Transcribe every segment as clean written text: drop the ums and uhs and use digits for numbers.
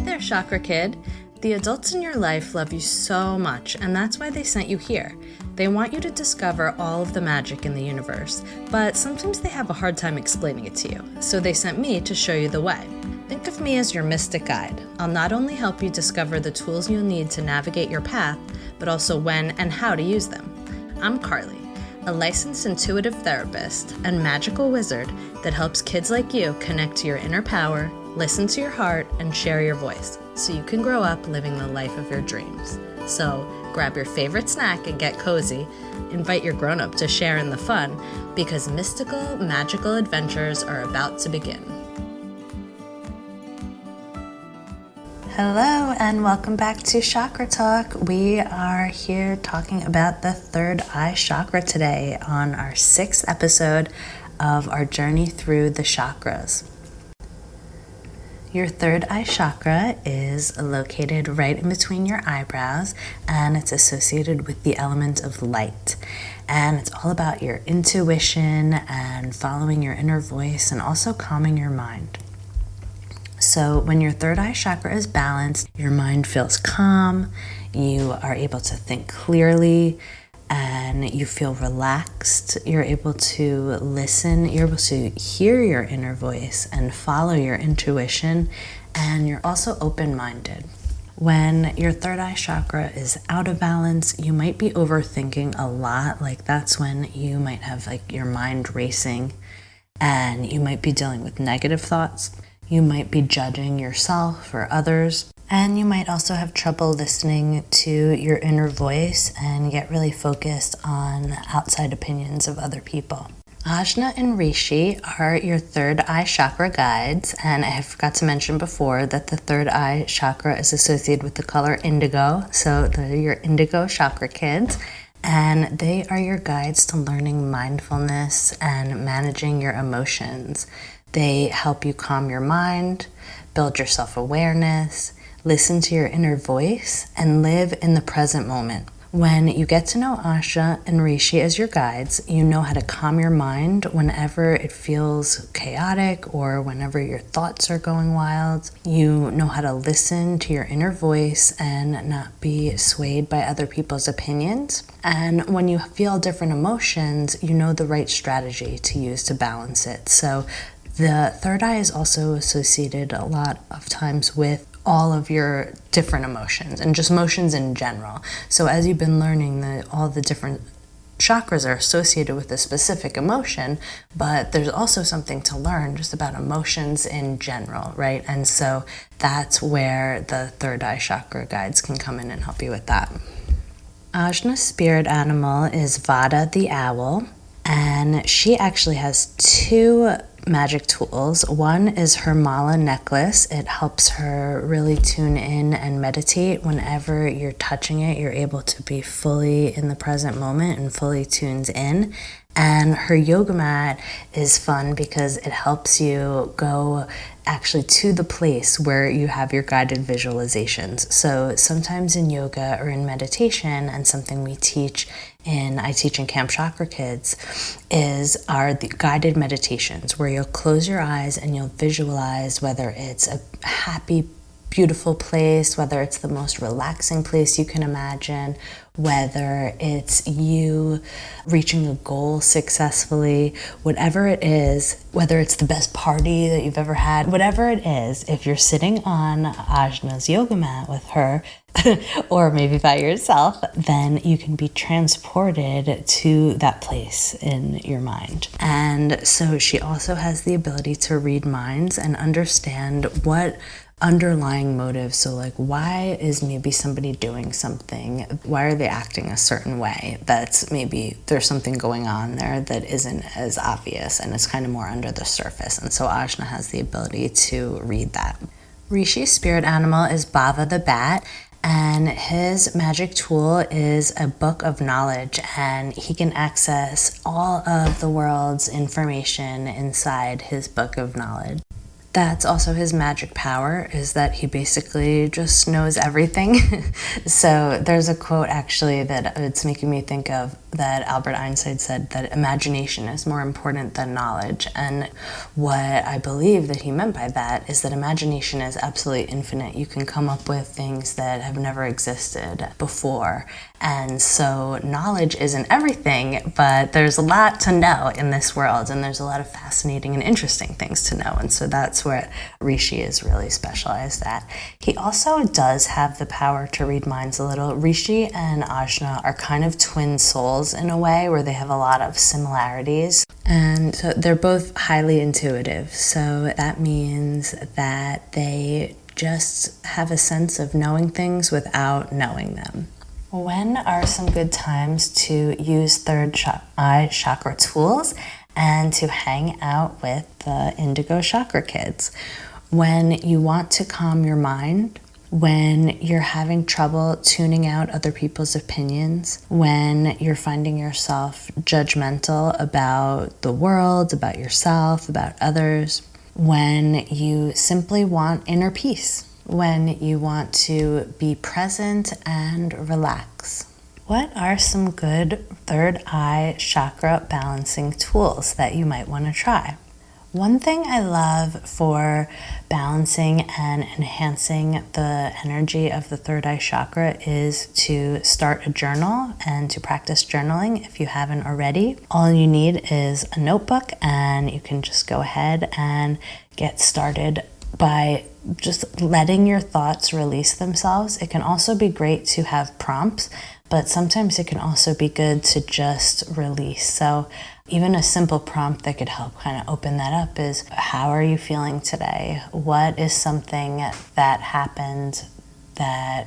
Hi there, Chakra Kid. The adults in your life love you so much, and that's why they sent you here. They want you to discover all of the magic in the universe, but sometimes they have a hard time explaining it to you, so they sent me to show you the way. Think of me as your mystic guide. I'll not only help you discover the tools you'll need to navigate your path, but also when and how to use them. I'm Carly, a licensed intuitive therapist and magical wizard that helps kids like you connect to your inner power, listen to your heart, and share your voice so you can grow up living the life of your dreams. So grab your favorite snack and get cozy. Invite your grown-up to share in the fun because mystical, magical adventures are about to begin. Hello and welcome back to Chakra Talk. We are here talking about the Third Eye Chakra today on our 6th episode of our journey through the chakras. Your third eye chakra is located right in between your eyebrows, and it's associated with the element of light. And it's all about your intuition and following your inner voice and also calming your mind. So when your third eye chakra is balanced, your mind feels calm, you are able to think clearly, and you feel relaxed. You're able to listen, you're able to hear your inner voice and follow your intuition, and you're also open-minded. When your third eye chakra is out of balance, you might be overthinking a lot. Like that's when you might have like your mind racing and you might be dealing with negative thoughts. You might be judging yourself or others. And you might also have trouble listening to your inner voice and get really focused on outside opinions of other people. Ajna and Rishi are your third eye chakra guides, and I forgot to mention before that the third eye chakra is associated with the color indigo, so they're your indigo chakra kids, and they are your guides to learning mindfulness and managing your emotions. They help you calm your mind, build your self-awareness, listen to your inner voice, and live in the present moment. When you get to know Asha and Rishi as your guides, you know how to calm your mind whenever it feels chaotic or whenever your thoughts are going wild. You know how to listen to your inner voice and not be swayed by other people's opinions. And when you feel different emotions, you know the right strategy to use to balance it. So the third eye is also associated a lot of times with all of your different emotions and just emotions in general. So as you've been learning all the different chakras are associated with a specific emotion, but there's also something to learn just about emotions in general, right? And so that's where the third eye chakra guides can come in and help you with that. Ajna's spirit animal is Vada the owl, and she actually has 2 magic tools. One is her mala necklace. It helps her really tune in and meditate. Whenever you're touching it, you're able to be fully in the present moment and fully tuned in. And her yoga mat is fun because it helps you go actually to the place where you have your guided visualizations. So sometimes in yoga or in meditation, and something I teach in Camp Chakra Kids, are the guided meditations where you'll close your eyes and you'll visualize whether it's a happy, beautiful place, whether it's the most relaxing place you can imagine, whether it's you reaching a goal successfully, whatever it is, whether it's the best party that you've ever had, whatever it is, if you're sitting on Ajna's yoga mat with her, or maybe by yourself, then you can be transported to that place in your mind. And so she also has the ability to read minds and understand what underlying motives. So like, why is maybe somebody doing something? Why are they acting a certain way? That's maybe there's something going on there that isn't as obvious and it's kind of more under the surface. And so Ajna has the ability to read that. Rishi's spirit animal is Bava the bat, and his magic tool is a book of knowledge, and he can access all of the world's information inside his book of knowledge. That's also his magic power, is that he basically just knows everything. So there's a quote actually that it's making me think of, that Albert Einstein said that imagination is more important than knowledge. And what I believe that he meant by that is that imagination is absolutely infinite. You can come up with things that have never existed before. And so knowledge isn't everything, but there's a lot to know in this world, and there's a lot of fascinating and interesting things to know. And so that's where Rishi is really specialized at. He also does have the power to read minds a little. Rishi and Ajna are kind of twin souls in a way, where they have a lot of similarities. And so they're both highly intuitive. So that means that they just have a sense of knowing things without knowing them. When are some good times to use Third Eye Chakra tools and to hang out with the Indigo Chakra Kids? When you want to calm your mind, when you're having trouble tuning out other people's opinions, when you're finding yourself judgmental about the world, about yourself, about others, when you simply want inner peace, when you want to be present and relax. What are some good third eye chakra balancing tools that you might want to try? One thing I love for balancing and enhancing the energy of the third eye chakra is to start a journal and to practice journaling if you haven't already. All you need is a notebook, and you can just go ahead and get started by just letting your thoughts release themselves. It can also be great to have prompts, but sometimes it can also be good to just release. So even a simple prompt that could help kind of open that up is, how are you feeling today? What is something that happened that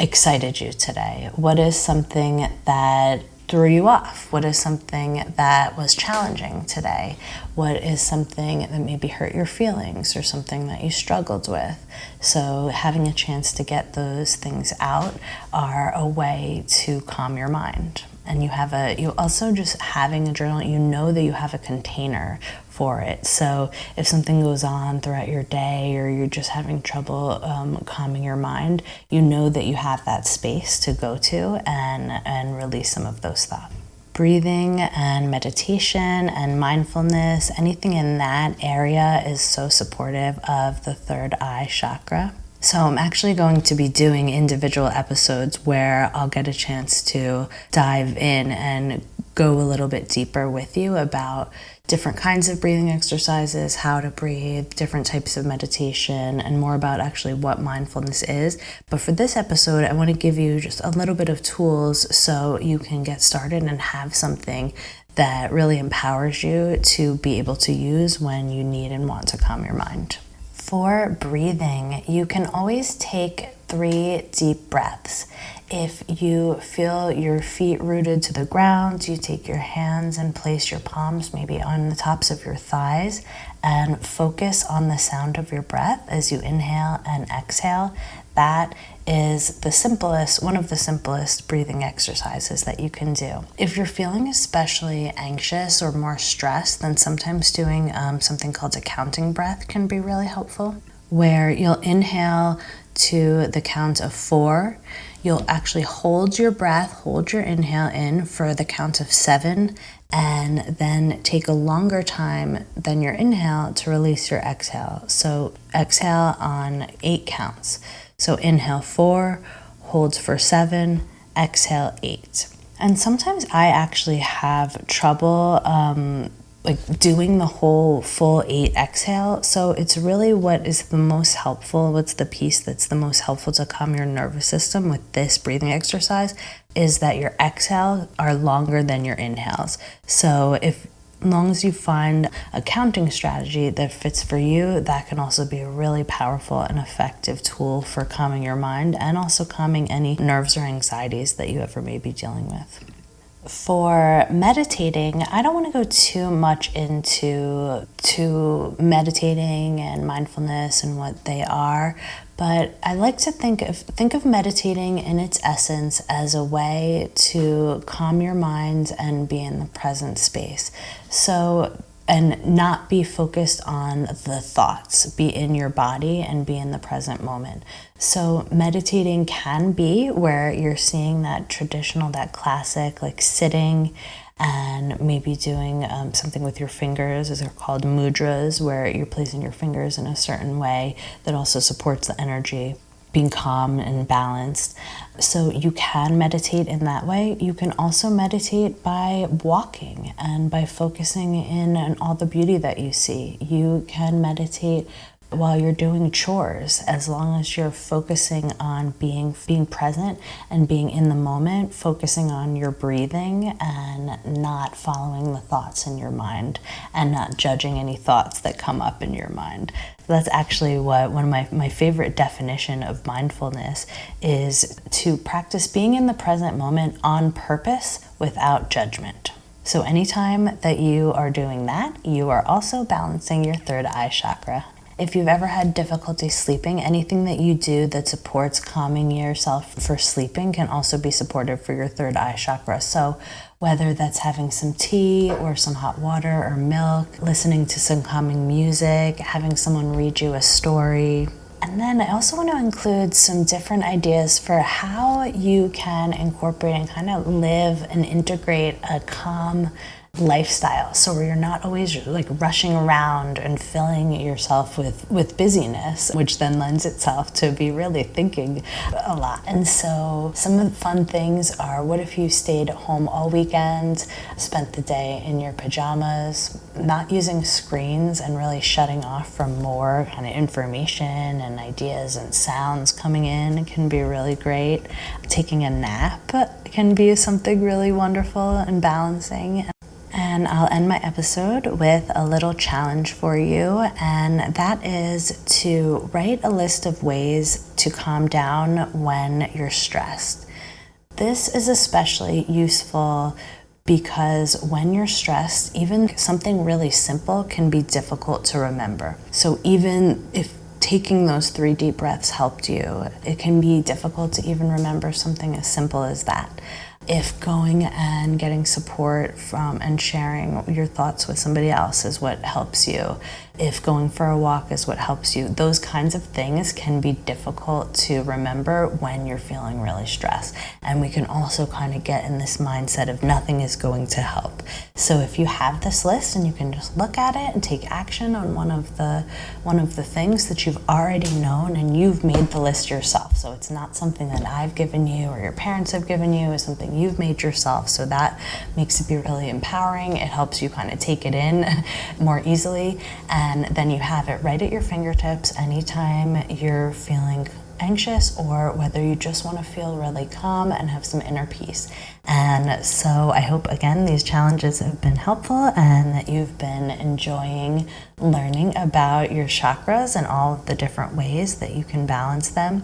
excited you today? What is something that threw you off? What is something that was challenging today? What is something that maybe hurt your feelings or something that you struggled with? So having a chance to get those things out are a way to calm your mind. And you also just having a journal, you know that you have a container for it. So if something goes on throughout your day, or you're just having trouble calming your mind, you know that you have that space to go to and release some of those thoughts. Breathing and meditation and mindfulness, anything in that area is so supportive of the third eye chakra. So I'm actually going to be doing individual episodes where I'll get a chance to dive in and go a little bit deeper with you about different kinds of breathing exercises, how to breathe, different types of meditation, and more about actually what mindfulness is. But for this episode, I want to give you just a little bit of tools so you can get started and have something that really empowers you to be able to use when you need and want to calm your mind. For breathing, you can always take 3 deep breaths. If you feel your feet rooted to the ground, you take your hands and place your palms maybe on the tops of your thighs and focus on the sound of your breath as you inhale and exhale. That is one of the simplest breathing exercises that you can do. If you're feeling especially anxious or more stressed, then sometimes doing something called a counting breath can be really helpful, where you'll inhale to the count of 4. You'll actually hold your breath, hold your inhale in for the count of 7, and then take a longer time than your inhale to release your exhale. So exhale on 8 counts. So inhale 4, hold for 7, exhale 8. And sometimes I actually have trouble doing the whole full 8 exhale. So it's really what is the most helpful, what's the piece that's the most helpful to calm your nervous system with this breathing exercise, is that your exhales are longer than your inhales. So as long as you find a counting strategy that fits for you, that can also be a really powerful and effective tool for calming your mind and also calming any nerves or anxieties that you ever may be dealing with. For meditating, I don't want to go too much into meditating and mindfulness and what they are, but I like to think of meditating in its essence as a way to calm your mind and be in the present space. So and not be focused on the thoughts. Be in your body and be in the present moment. So meditating can be where you're seeing that traditional, that classic, like sitting and maybe doing something with your fingers, as they're called mudras, where you're placing your fingers in a certain way that also supports the energy, being calm and balanced. So you can meditate in that way. You can also meditate by walking and by focusing in on all the beauty that you see. You can meditate while you're doing chores, as long as you're focusing on being present and being in the moment, focusing on your breathing and not following the thoughts in your mind and not judging any thoughts that come up in your mind. That's actually what one of my favorite definition of mindfulness is, to practice being in the present moment on purpose without judgment. So anytime that you are doing that, you are also balancing your third eye chakra. If you've ever had difficulty sleeping, anything that you do that supports calming yourself for sleeping can also be supportive for your third eye chakra. So whether that's having some tea or some hot water or milk, listening to some calming music, having someone read you a story. And then I also want to include some different ideas for how you can incorporate and kind of live and integrate a calm lifestyle, so where you're not always like rushing around and filling yourself with busyness, which then lends itself to be really thinking a lot. And so some of the fun things are, what if you stayed at home all weekend, spent the day in your pajamas, not using screens and really shutting off from more kind of information and ideas and sounds coming in can be really great. Taking a nap can be something really wonderful and balancing. And I'll end my episode with a little challenge for you, and that is to write a list of ways to calm down when you're stressed. This is especially useful because when you're stressed, even something really simple can be difficult to remember. So even if taking those 3 deep breaths helped you, it can be difficult to even remember something as simple as that. If going and getting support from and sharing your thoughts with somebody else is what helps you, if going for a walk is what helps you, those kinds of things can be difficult to remember when you're feeling really stressed. And we can also kind of get in this mindset of nothing is going to help. So if you have this list and you can just look at it and take action on one of the things that you've already known, and you've made the list yourself. So it's not something that I've given you or your parents have given you, it's something you've made yourself. So that makes it be really empowering. It helps you kind of take it in more easily. And then you have it right at your fingertips anytime you're feeling anxious, or whether you just want to feel really calm and have some inner peace. And so I hope, again, these challenges have been helpful and that you've been enjoying learning about your chakras and all of the different ways that you can balance them.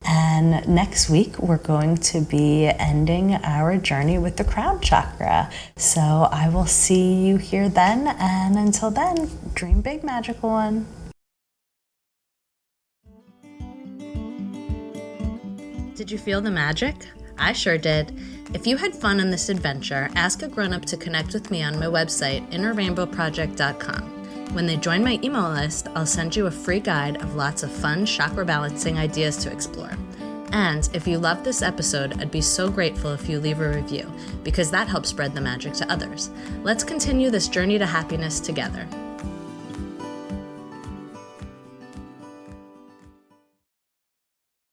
And next week, we're going to be ending our journey with the crown chakra. So I will see you here then. And until then, dream big, magical one. Did you feel the magic? I sure did. If you had fun on this adventure, ask a grown-up to connect with me on my website, innerrainbowproject.com. When they join my email list, I'll send you a free guide of lots of fun chakra balancing ideas to explore. And if you loved this episode, I'd be so grateful if you leave a review, because that helps spread the magic to others. Let's continue this journey to happiness together.